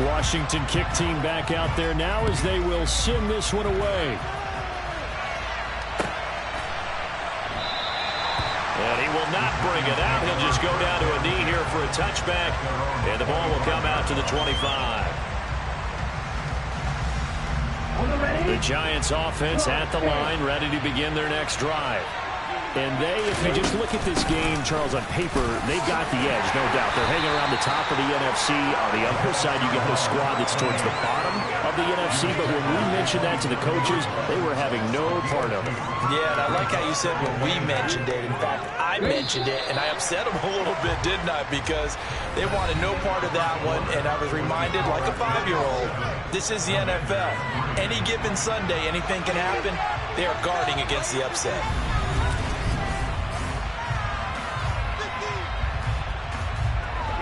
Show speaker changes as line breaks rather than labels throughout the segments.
Washington kick team back out there now as they will send this one away.
And he will not bring it out. He'll just go down to a knee here for a touchback. And the ball will come out to the 25. The Giants offense at the line, ready to begin their next drive. And if you just look at this game, Charles, on paper, they've got the edge, no doubt. They're hanging around the top of the NFC. On the other side, you got a squad that's towards the bottom of the NFC. But when we mentioned that to the coaches, they were having no part of it.
Yeah, and I like how you said when we mentioned it. In fact, I mentioned it, and I upset them a little bit, didn't I? Because they wanted no part of that one, and I was reminded, like a 5-year-old, this is the NFL. Any given Sunday, anything can happen. They are guarding against the upset.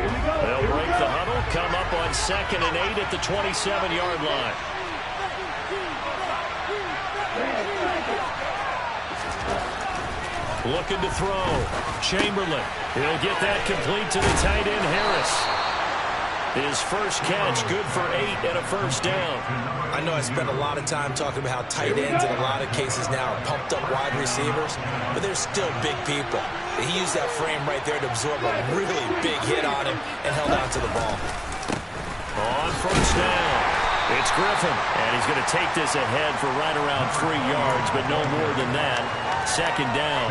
They'll break the huddle, come up on 2nd and 8 at the 27-yard line. Looking to throw. Chamberlain. He'll get that complete to the tight end, Harris. His first catch, good for 8 and a first down.
I know I spent a lot of time talking about how tight ends in a lot of cases now are pumped up wide receivers, but they're still big people. He used that frame right there to absorb a really big hit on him and held on to the ball.
On first down, it's Griffin, and he's going to take this ahead for right around 3 yards, but no more than that. 2nd down.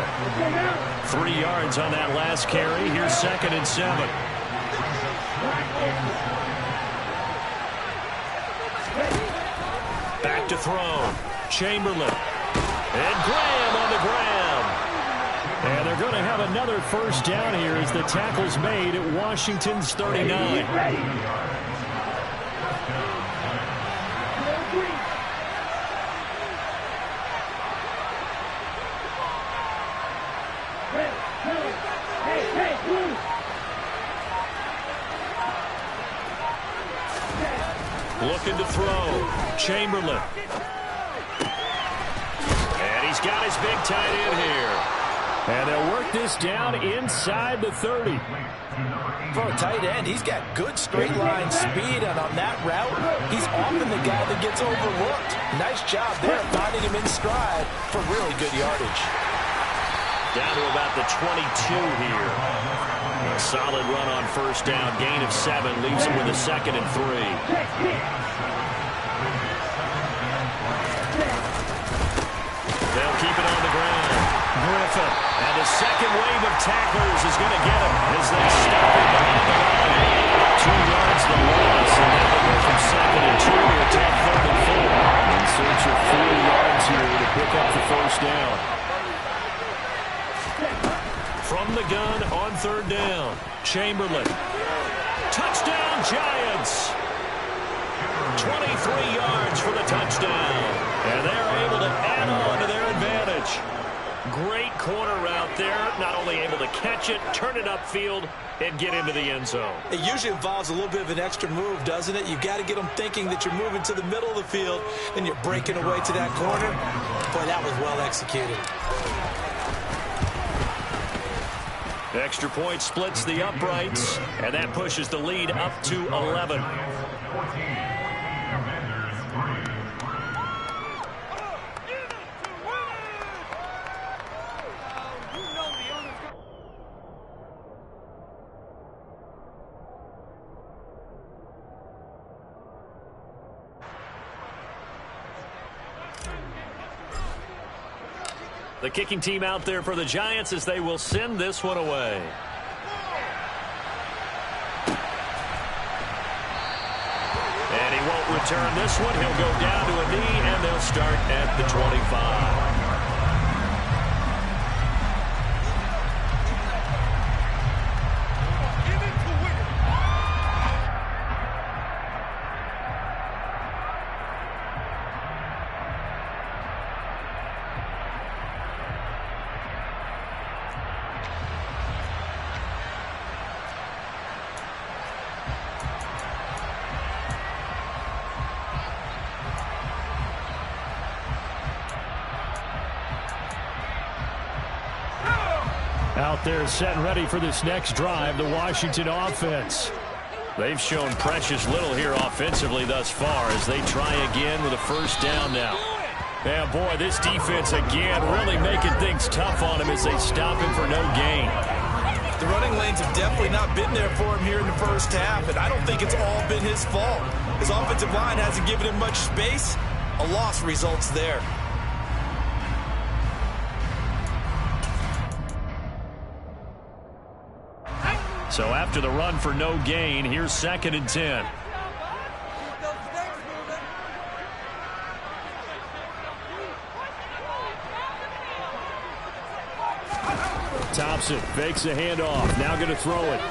3 yards on that last carry. Here's 2nd and 7. Back to throw. Chamberlain. And Graham on the ground. And they're going to have another first down here as the tackle's made at Washington's 39. Looking to throw. Chamberlain. And he's got his big tight end here.
And they'll work this down inside the 30.
For a tight end, he's got good straight line speed, and on that route, he's often the guy that gets overlooked. Nice job there, finding him in stride for really good yardage.
Down to about the 22 here. A solid run on first down. Gain of 7 leaves him with a 2nd and 3. They'll keep it on the ground. Griffin. And the second wave of tacklers is going to get him as they stop him behind the line. 2 yards the loss, and that will go from 2nd and 2 to a tough 3rd and 4.
In search of 4 yards here to pick up the first down.
From the gun on 3rd down. Chamberlain. Touchdown, Giants. 23 yards for the touchdown. And they're able to add on to their advantage. Great corner route there. Not only able to catch it, turn it upfield, and get into the end zone.
It usually involves a little bit of an extra move, doesn't it? You've got to get them thinking that you're moving to the middle of the field, and you're breaking away to that corner. Boy, that was well executed.
Extra point splits the uprights, and that pushes the lead up to 11. The kicking team out there for the Giants as they will send this one away. And he won't return this one. He'll go down to a knee, and they'll start at the 25.
Out there set and ready for this next drive, the Washington offense.
They've shown precious little here offensively thus far as they try again with a first down now. Yeah, boy, this defense again really making things tough on him as they stop him for no gain.
The running lanes have definitely not been there for him here in the first half, and I don't think it's all been his fault. His offensive line hasn't given him much space. A loss results there.
So after the run for no gain, here's 2nd and 10. Thompson fakes a handoff. Now going to throw it.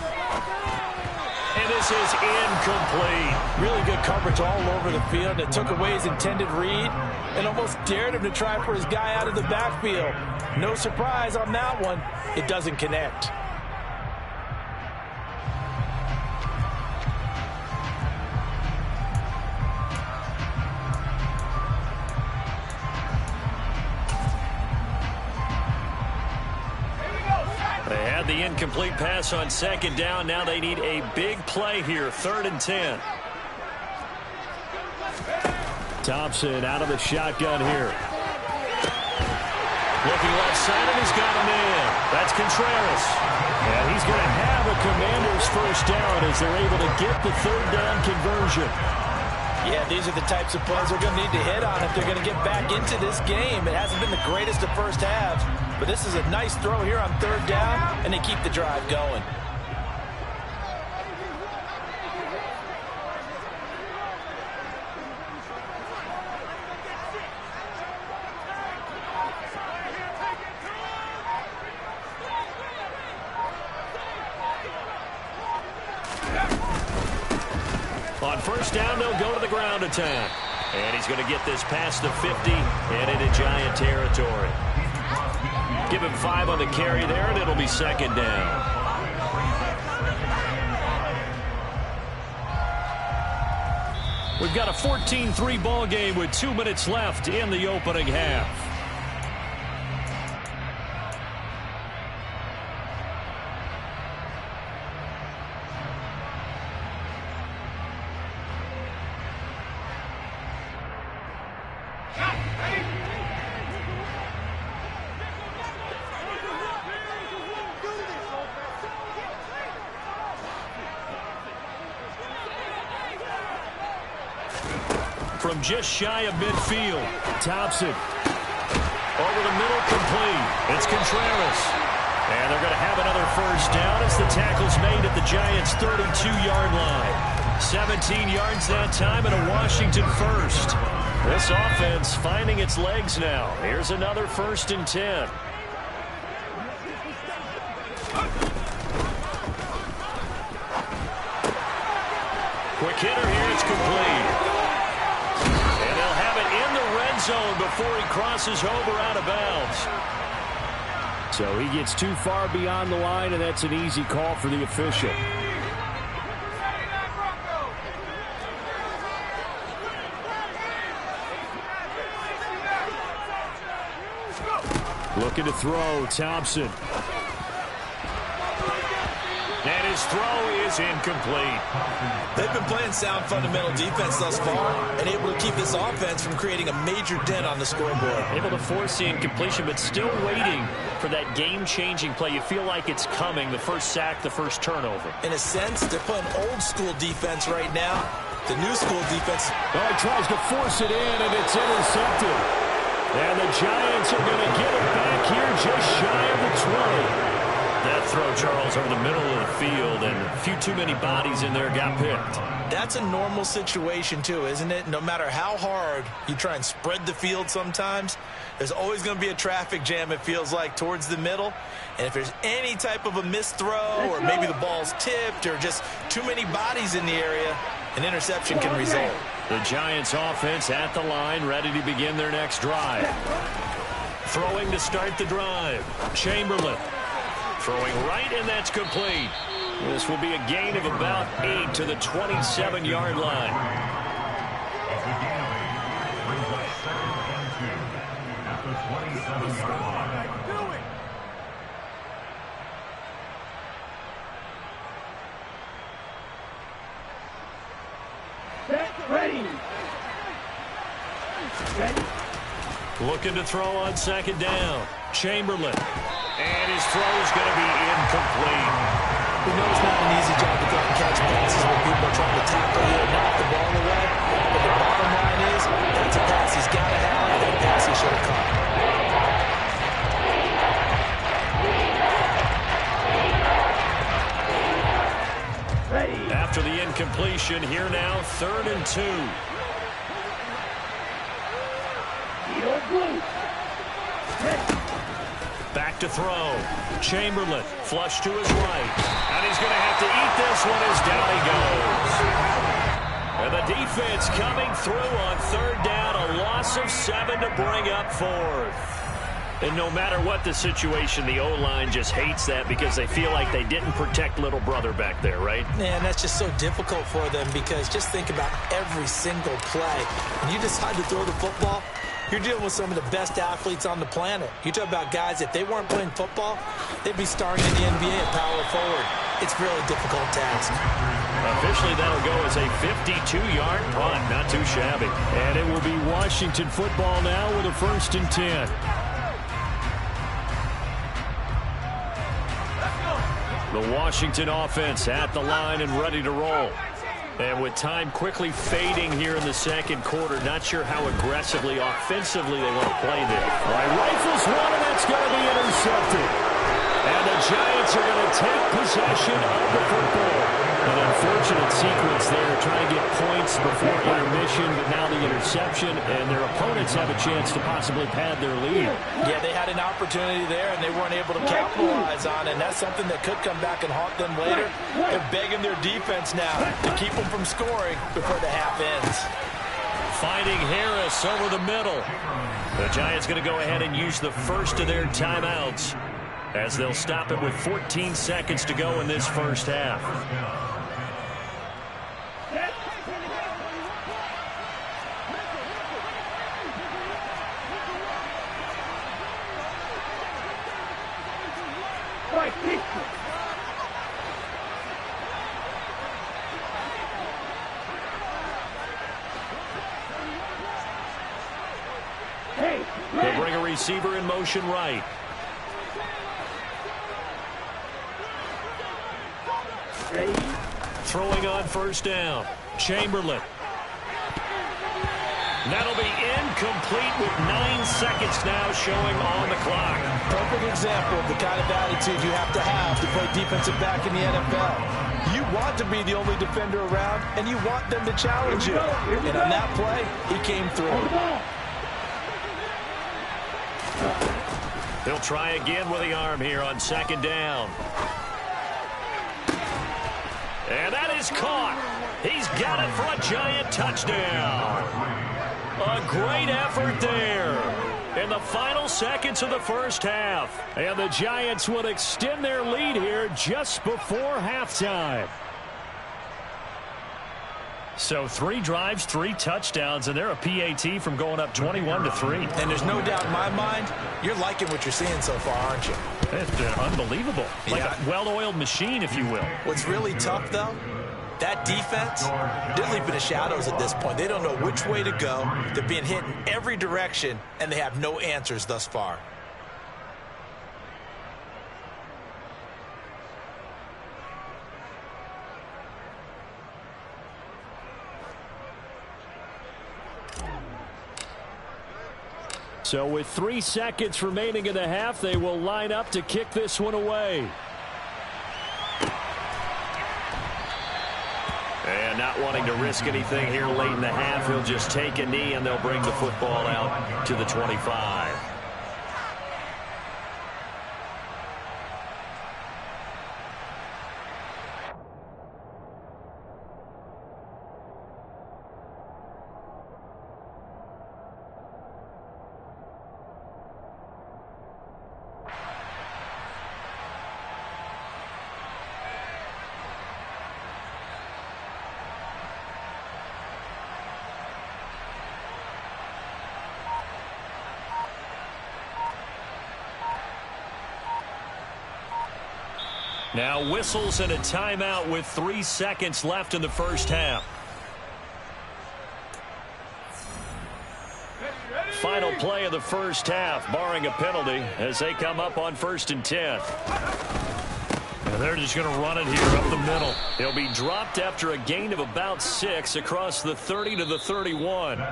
And this is incomplete.
Really good coverage all over the field. It took away his intended read and almost dared him to try for his guy out of the backfield. No surprise on that one. It doesn't connect.
They had the incomplete pass on 2nd down. Now they need a big play here. 3rd and 10. Thompson out of the shotgun here. Looking left side, and he's got him in. That's Contreras. And he's going to have a Commander's first down as they're able to get the 3rd down conversion.
Yeah, these are the types of plays they're going to need to hit on if they're going to get back into this game. It hasn't been the greatest of first halves, but this is a nice throw here on 3rd down, and they keep the drive going.
On 1st down, they'll go to the ground attack. And he's going to get this past the 50 and into Giant territory. Give him 5 on the carry there, and it'll be 2nd down. We've got a 14-3 ball game with 2 minutes left in the opening half. From just shy of midfield, Thompson over the middle, complete. It's Contreras. And they're going to have another first down as the tackle's made at the Giants' 32-yard line. 17 yards that time and a Washington first. This offense finding its legs now. Here's another 1st and 10. Quick hitter here, it's complete. Zone before he crosses over out of bounds. So he gets too far beyond the line, and that's an easy call for the official. Looking to throw, Thompson. And his throw is incomplete.
They've been playing sound fundamental defense thus far and able to keep this offense from creating a major dent on the scoreboard.
Able to force the incompletion, but still waiting for that game-changing play. You feel like it's coming, the first sack, the first turnover.
In a sense, they're playing old-school defense right now. The new-school defense.
Well, he tries to force it in, and it's intercepted. And the Giants are going to get it back here just shy of the 20. That throw, Charles, over the middle of the field, and a few too many bodies in there got picked.
That's a normal situation, too, isn't it? No matter how hard you try and spread the field sometimes, there's always going to be a traffic jam, it feels like, towards the middle. And if there's any type of a missed throw or maybe the ball's tipped or just too many bodies in the area, an interception can result.
The Giants offense at the line, ready to begin their next drive. Throwing to start the drive. Chamberlain. Throwing right, and that's complete. This will be a gain of about 8 to the 27-yard line.
Looking to throw on second down. Chamberlain. And his throw is going to be incomplete.
We know it's not an easy job to throw and catch passes when people are trying to tackle you and knock the ball away. But the bottom line is, that's a pass he's got to have, and a pass he should have caught.
After the incompletion, here now, 3rd and 2. Back to throw. Chamberlain, flush to his right. And he's going to have to eat this one as down he goes. And the defense coming through on 3rd down, a loss of 7 to bring up 4th. And no matter what the situation, the O-line just hates that because they feel like they didn't protect little brother back there, right?
Man, that's just so difficult for them because just think about every single play. When you decide to throw the football, you're dealing with some of the best athletes on the planet. You talk about guys, if they weren't playing football, they'd be starring in the NBA at power forward. It's a really difficult task.
Officially, that'll go as a 52-yard punt. Not too shabby. And it will be Washington football now with a 1st and 10. The Washington offense at the line and ready to roll. And with time quickly fading here in the 2nd quarter, not sure how aggressively, offensively they want to play this. All right, rifles one, and that's going to be intercepted. And the Giants are going to take possession of the football. An unfortunate sequence there, trying to get points before intermission, but now the interception, and their opponents have a chance to possibly pad their lead.
Yeah, they had an opportunity there, and they weren't able to capitalize on it, and that's something that could come back and haunt them later. They're begging their defense now to keep them from scoring before the half ends.
Finding Harris over the middle. The Giants going to go ahead and use the first of their timeouts as they'll stop it with 14 seconds to go in this first half. They'll bring a receiver in motion right. Throwing on 1st down. Chamberlain. That'll be incomplete with 9 seconds now showing on the clock.
Perfect example of the kind of attitude you have to play defensive back in the NFL. You want to be the only defender around, and you want them to challenge you. And on that play, he came through.
He'll try again with the arm here on 2nd down. And that is caught. He's got it for a Giant touchdown. A great effort there in the final seconds of the first half. And the Giants will extend their lead here just before halftime. So 3 drives, 3 touchdowns, and they're a PAT from going up 21-3.
And there's no doubt in my mind, you're liking what you're seeing so far, aren't you?
It's been unbelievable. Like a well-oiled machine, if you will.
What's really tough, though, that defense, they're leaping the shadows at this point. They don't know which way to go. They're being hit in every direction, and they have no answers thus far.
So with 3 seconds remaining in the half, they will line up to kick this one away. And not wanting to risk anything here late in the half, he'll just take a knee and they'll bring the football out to the 25. Now whistles and a timeout with 3 seconds left in the first half. final play of the first half, barring a penalty, as they come up on 1st and 10. And they're just going to run it here up the middle. He'll be dropped after a gain of about 6 across the 30 to the 31.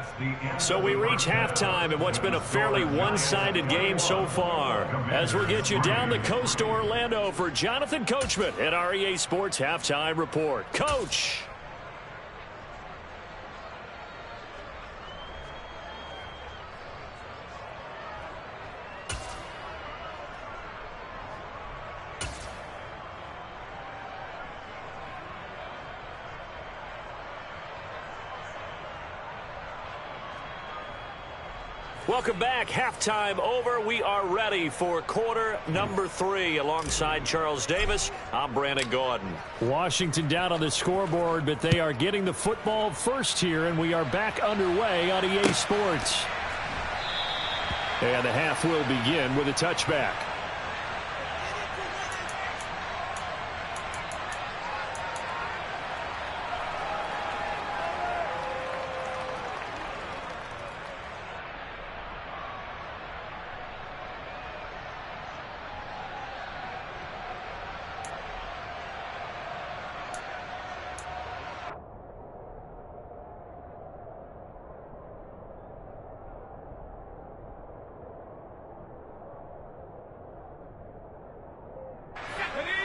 So we reach halftime in what's been a fairly one-sided game so far. As we'll get you down the coast to Orlando for Jonathan Coachman at our EA Sports Halftime Report. Coach! Welcome back. Halftime over. We are ready for quarter number 3. Alongside Charles Davis, I'm Brandon Gaudin. Washington down on the scoreboard, but they are getting the football first here, and we are back underway on EA Sports. And the half will begin with a touchback.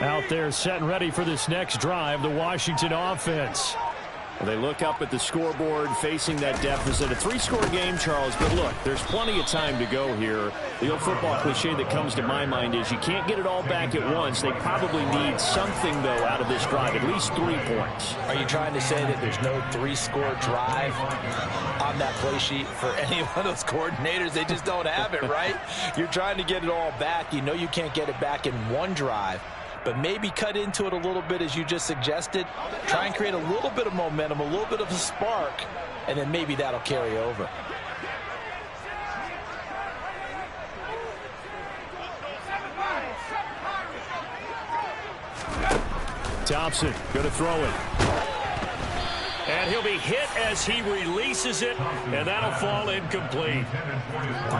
Out there set and ready for this next drive, the Washington offense. Well, they look up at the scoreboard facing that deficit. A 3-score game, Charles, but look, there's plenty of time to go here. The old football cliche that comes to my mind is you can't get it all back at once. They probably need something, though, out of this drive, at least 3 points.
Are you trying to say that there's no 3-score drive on that play sheet for any one of those coordinators? They just don't have it, right? You're trying to get it all back. You know you can't get it back in one drive. But maybe cut into it a little bit as you just suggested. Try and create a little bit of momentum, a little bit of a spark, and then maybe that'll carry over.
Thompson going to throw it. And he'll be hit as he releases it, and that'll fall incomplete.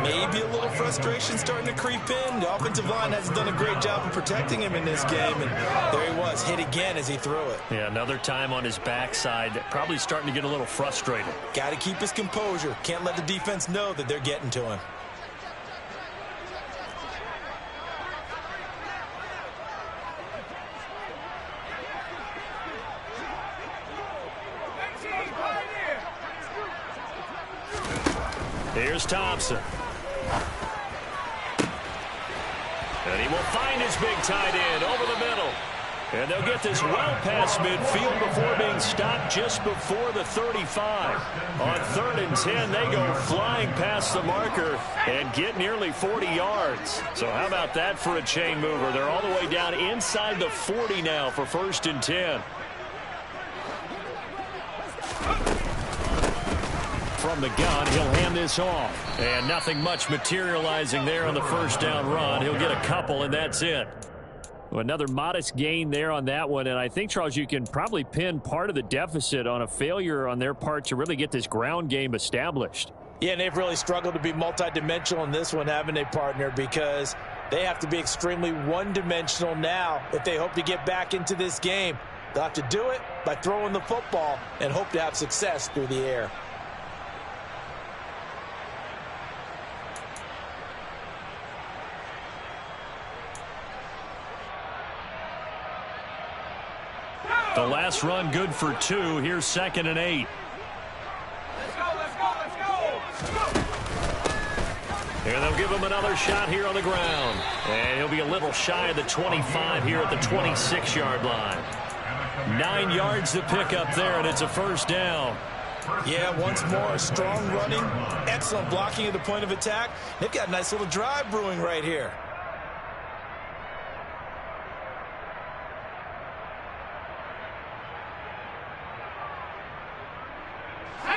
Maybe a little frustration starting to creep in. The offensive line hasn't done a great job of protecting him in this game, and there he was, hit again as he threw it.
Yeah, another time on his backside, probably starting to get a little frustrated.
Got to keep his composure. Can't let the defense know that they're getting to him.
Here's Thompson. And he will find his big tight end over the middle. And they'll get this well past midfield before being stopped just before the 35. On 3rd and 10, they go flying past the marker and get nearly 40 yards. So how about that for a chain mover? They're all the way down inside the 40 now for 1st and 10. From the gun, he'll hand this off. And nothing much materializing there on the first down run. He'll get a couple, and that's it. Well, another modest gain there on that one. And I think, Charles, you can probably pin part of the deficit on a failure on their part to really get this ground game established.
Yeah, and they've really struggled to be multidimensional in this one, haven't they, partner? Because they have to be extremely one-dimensional now if they hope to get back into this game. They'll have to do it by throwing the football and hope to have success through the air.
The last run good for 2. Here's 2nd and 8. And they'll give him another shot here on the ground. And he'll be a little shy of the 25 here at the 26-yard line. 9 yards to pick up there, and it's a first down.
Yeah, once more, strong running, excellent blocking at the point of attack. They've got a nice little drive brewing right here.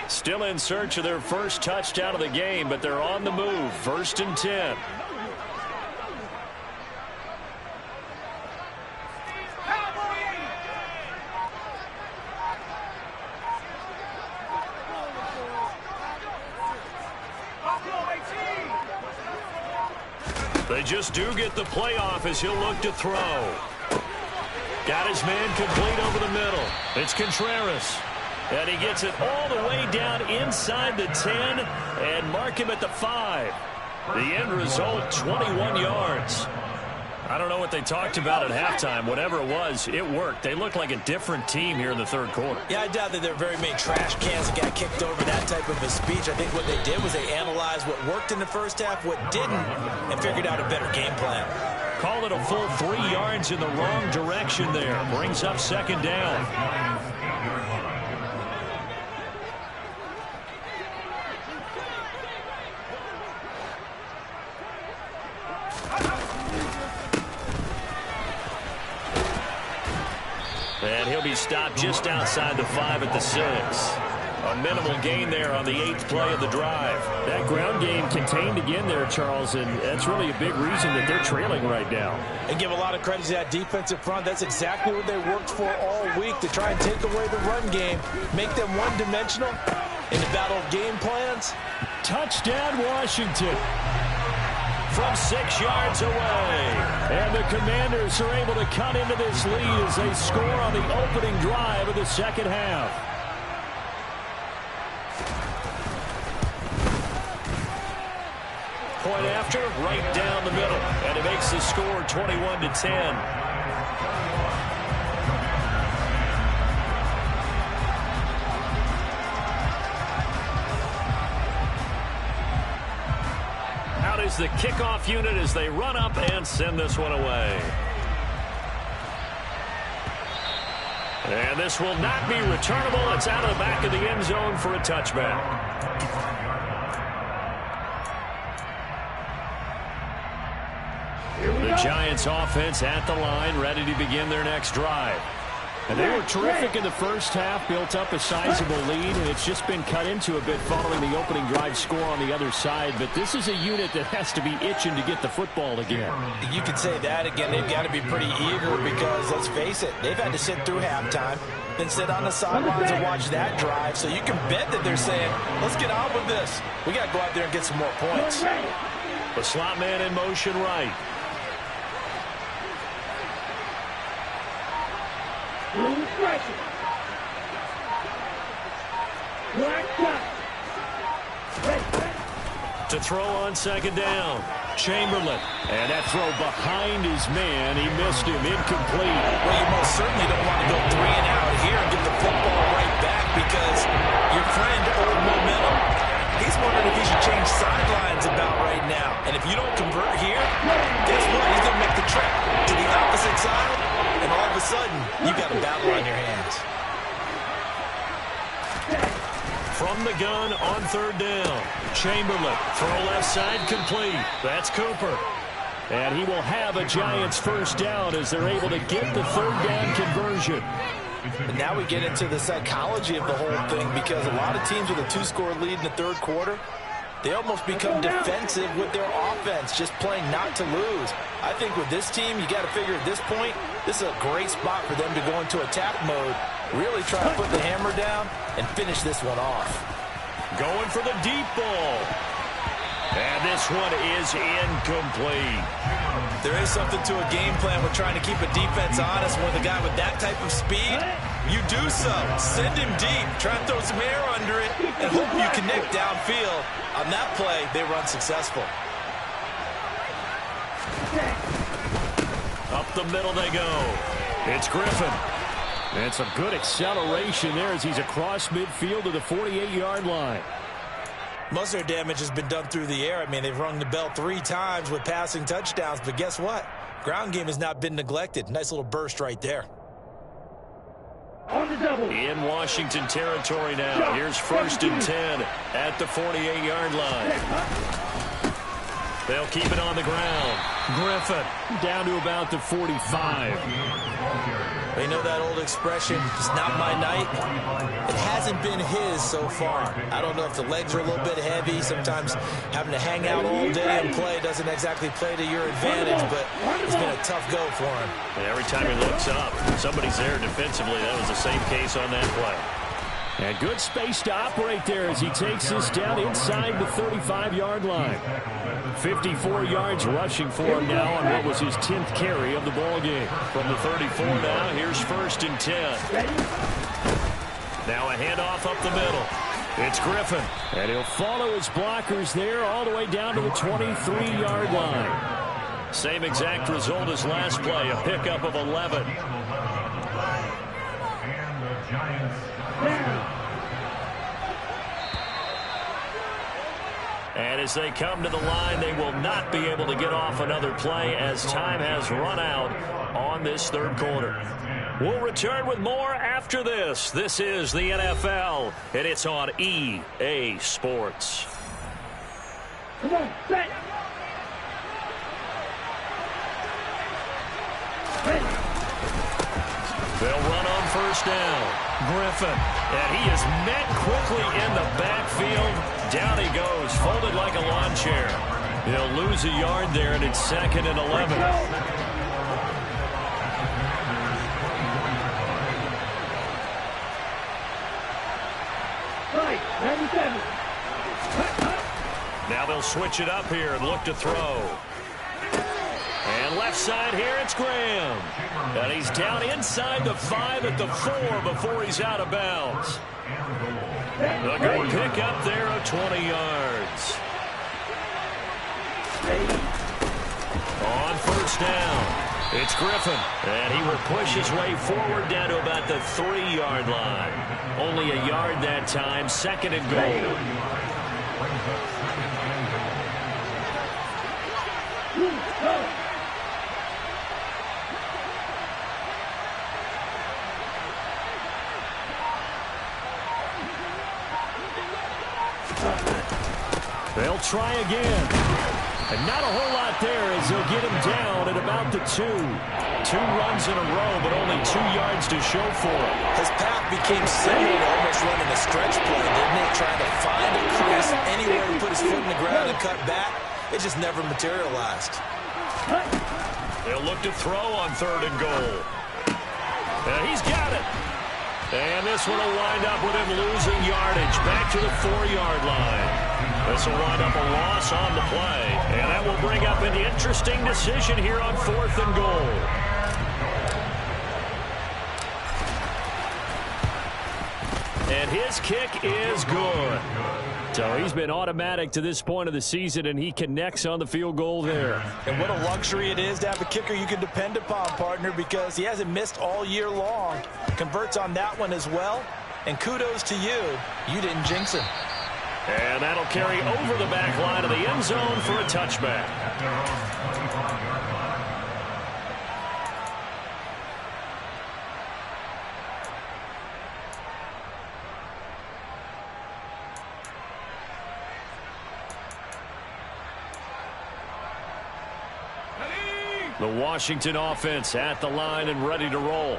Still in search of their first touchdown of the game, but they're on the move. 1st and 10. They just do get the playoff as he'll look to throw. Got his man complete over the middle. It's Contreras. And he gets it all the way down inside the 10 and mark him at the 5. The end result, 21 yards. I don't know what they talked about at halftime. Whatever it was, it worked. They look like a different team here in the third quarter.
Yeah, I doubt that there are very many trash cans that got kicked over that type of a speech. I think what they did was they analyzed what worked in the first half, what didn't, and figured out a better game plan.
Call it a full 3 yards in the wrong direction there. Brings up second down. And he'll be stopped just outside the 5 at the 6. A minimal gain there on the 8th play of the drive.
That ground game contained again there, Charles, and that's really a big reason that they're trailing right now.
And give a lot of credit to that defensive front. That's exactly what they worked for all week, to try and take away the run game, make them one-dimensional in the battle of game plans.
Touchdown, Washington.
From 6 yards away.
And the Commanders are able to cut into this lead as they score on the opening drive of the second half.
Point after, right down the middle. And it makes the score 21-10. Out is the kickoff unit as they run up and send this one away. And this will not be returnable. It's out of the back of the end zone for a touchback. The Giants offense at the line, ready to begin their next drive.
And they were terrific in the first half, built up a sizable lead, and it's just been cut into a bit following the opening drive score on the other side. But this is a unit that has to be itching to get the football again.
You could say that again. They've got to be pretty eager because, let's face it, they've had to sit through halftime, then sit on the sidelines and watch that drive. So you can bet that they're saying, let's get on with this. We got to go out there and get some more points.
The slot man in motion right. To throw on second down. Chamberlain. And that throw behind his man. He missed him. Incomplete.
Well, you most certainly don't want to go 3 and out here and get the football right back because your friend, old momentum, he's wondering if he should change sidelines about right now. And if you don't convert here, guess what? He's going to make the trek to the opposite side, and all of a sudden, you've got a battle on your hands.
From the gun on third down. Chamberlain. Throw left side complete. That's Cooper.
And he will have a Giants first down as they're able to get the third down conversion.
And now we get into the psychology of the whole thing because a lot of teams with a 2-score lead in the third quarter, they almost become defensive with their offense, just playing not to lose. I think with this team, you got to figure at this point, this is a great spot for them to go into attack mode, really try to put the hammer down and finish this one off.
Going for the deep ball. And this one is incomplete.
There is something to a game plan with trying to keep a defense honest. With a guy with that type of speed, you do so. Send him deep. Try and throw some air under it and hope you connect downfield. On that play, they run successful.
Up the middle they go. It's Griffin.
And some good acceleration there as he's across midfield to the 48-yard line.
Most of their damage has been done through the air. I mean, they've rung the bell 3 times with passing touchdowns, but guess what? Ground game has not been neglected. Nice little burst right there.
In Washington territory now. Here's 1st and 10 at the 48-yard line. They'll keep it on the ground. Griffin
down to about the 45.
You know that old expression, it's not my night? It hasn't been his so far. I don't know if the legs are a little bit heavy. Sometimes having to hang out all day and play doesn't exactly play to your advantage, but it's been a tough go for him.
And every time he looks up, somebody's there defensively. That was the same case on that play.
And good space to operate there as he takes this down inside the 35-yard line. 54 yards rushing for him now on what was his 10th carry of the ball game.
From the 34 now, here's 1st and 10. Now a handoff up the middle. It's Griffin.
And he'll follow his blockers there all the way down to the 23-yard line.
Same exact result as last play, a pickup of 11. And as they come to the line, they will not be able to get off another play as time has run out on this 3rd quarter. We'll return with more after this. This is the NFL, and it's on EA Sports.
Come on, set.
They'll run on 1st down. Griffin, and he is met quickly in the backfield. Down he goes, folded like a lawn chair. He'll lose a yard there, and it's 2nd and 11. Now they'll switch it up here and look to throw. And left side here, it's Graham. And he's down inside the 5 at the 4 before he's out of bounds. A good pick up there of 20 yards. On 1st down, it's Griffin. And he will push his way forward down to about the 3-yard line. Only a yard that time, 2nd and goal.
They'll try again. And not a whole lot there as they'll get him down at about the 2. 2 runs in a row, but only 2 yards to show for it.
His path became similar to almost running a stretch play, didn't it? Trying to find a crease anywhere to put his foot in the ground and cut back. It just never materialized.
They'll look to throw on 3rd and goal. And he's got it. And this one will wind up with him losing yardage back to the 4-yard line. This will wind up a loss on the play. And that will bring up an interesting decision here on 4th and goal. And his kick is good.
So he's been automatic to this point of the season, and he connects on the field goal there.
And what a luxury it is to have a kicker you can depend upon, partner, because he hasn't missed all year long. Converts on that one as well. And kudos to you. You didn't jinx him.
And that'll carry over the back line of the end zone for a touchback. The Washington offense at the line and ready to roll.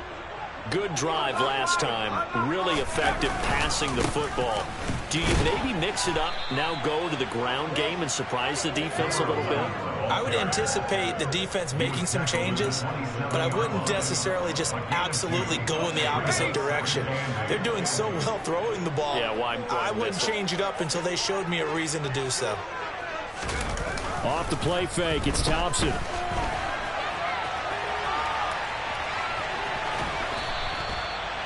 Good drive last time. Really effective passing the football. Do you maybe mix it up, now go to the ground game and surprise the defense a little bit?
I would anticipate the defense making some changes, but I wouldn't necessarily just absolutely go in the opposite direction. They're doing so well throwing the ball.
Yeah, well,
I wouldn't change it up until they showed me a reason to do so.
Off the play fake, it's Thompson.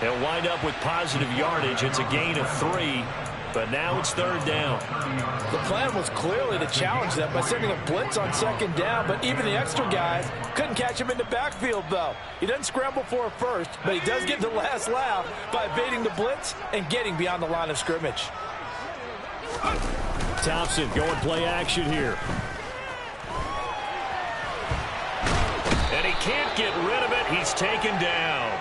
They'll wind up with positive yardage. It's a gain of 3, but now it's 3rd down.
The plan was clearly to challenge them by sending a blitz on 2nd down, but even the extra guys couldn't catch him in the backfield, though. He doesn't scramble for a first, but he does get the last laugh by evading the blitz and getting beyond the line of scrimmage.
Thompson going play action here.
And he can't get rid of it. He's taken down.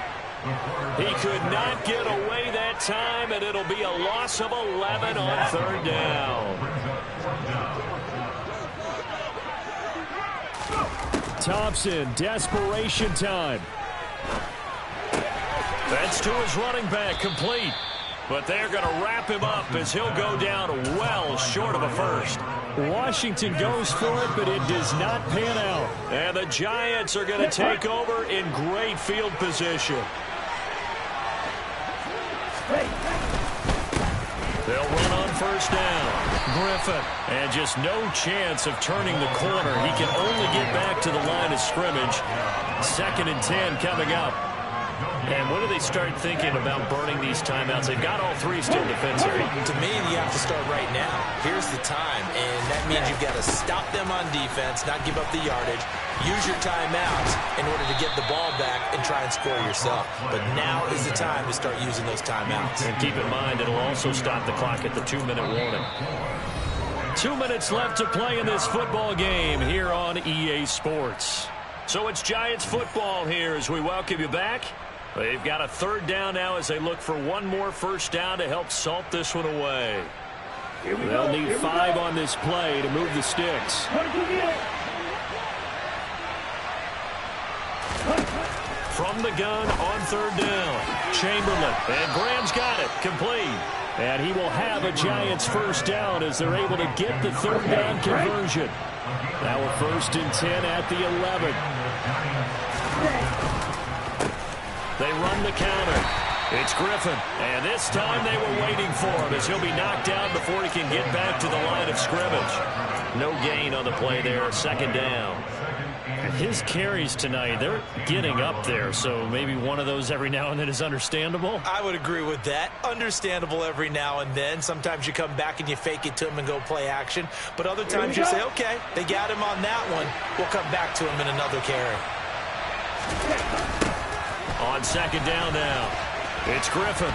He could not get away that time, and it'll be a loss of 11 on 3rd down.
Thompson, desperation time.
That's to his running back, complete. But they're going to wrap him up as he'll go down well short of a first.
Washington goes for it, but it does not pan out.
And the Giants are going to take over in great field position. They'll run on first down. Griffin. And just no chance of turning the corner. He can only get back to the line of scrimmage. 2nd and 10 coming up. And when do they start thinking about burning these timeouts? They've got all 3 still defensive.
To me, you have to start right now. Here's the time, and that means you've got to stop them on defense, not give up the yardage, use your timeouts in order to get the ball back and try and score yourself. But now is the time to start using those timeouts.
And keep in mind, it'll also stop the clock at the 2-minute warning. 2 minutes left to play in this football game here on EA Sports. So it's Giants football here as we welcome you back. They've got a 3rd down now as they look for one more first down to help salt this one away. They'll need 5 on this play to move the sticks. From the gun on 3rd down. Chamberlain. And Graham's got it. Complete. And he will have a Giants first down as they're able to get the 3rd down conversion. Now a 1st and 10 at the 11. They run the counter. It's Griffin. And this time they were waiting for him as he'll be knocked down before he can get back to the line of scrimmage. No gain on the play there. 2nd down. His carries tonight, they're getting up there, so maybe one of those every now and then is understandable.
I would agree with that. Understandable every now and then. Sometimes you come back and you fake it to him and go play action. But other times you say, okay, they got him on that one. We'll come back to him in another carry.
On 2nd down now, it's Griffin.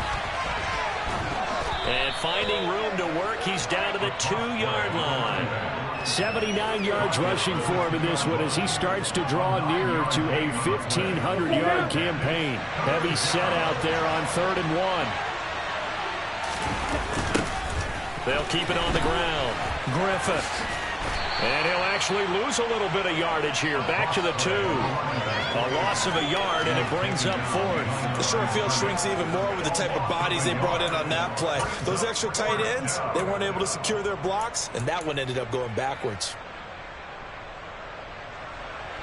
And finding room to work, he's down to the 2-yard line. 79 yards rushing for him in this one as he starts to draw nearer to a 1,500-yard campaign. Heavy set out there on 3rd and 1. They'll keep it on the ground. Griffin. And he'll actually lose a little bit of yardage here. Back to the 2. A loss of a yard, and it brings up 4th.
The short field shrinks even more with the type of bodies they brought in on that play. Those extra tight ends, they weren't able to secure their blocks, and that one ended up going backwards.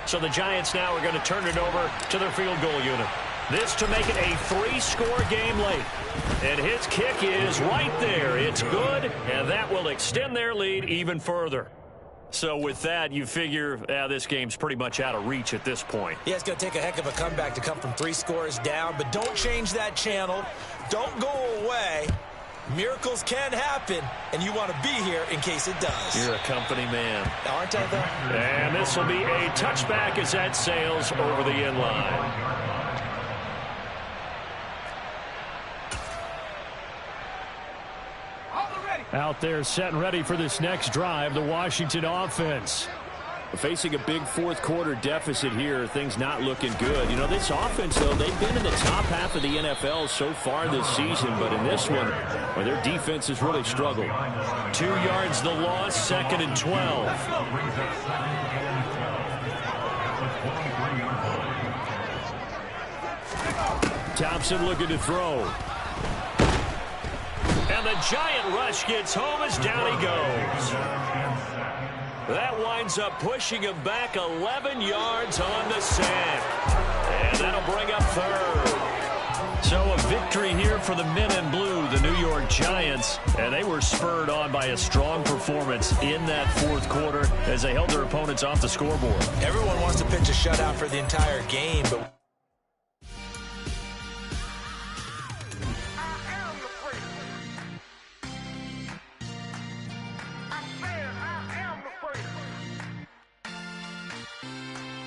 So the Giants now are going to turn it over to their field goal unit. This to make it a 3-score game late. And his kick is right there. It's good, and that will extend their lead even further. So with that, you figure this game's pretty much out of reach at this point.
Yeah, it's going to take a heck of a comeback to come from 3 scores down, but don't change that channel. Don't go away. Miracles can happen, and you want to be here in case it does.
You're a company man.
Aren't I, though?
And this will be a touchback as that sails over the end line. Out there set and ready for this next drive, the Washington offense. Facing a big 4th quarter deficit here, things not looking good. You know, this offense, though, they've been in the top half of the NFL so far this season, but in this one, well, their defense has really struggled. 2 yards the loss, 2nd and 12. Thompson looking to throw. And the giant rush gets home as down he goes. That winds up pushing him back 11 yards on the sack. And that'll bring up 3rd. So a victory here for the men in blue, the New York Giants. And they were spurred on by a strong performance in that 4th quarter as they held their opponents off the scoreboard.
Everyone wants to pitch a shutout for the entire game, but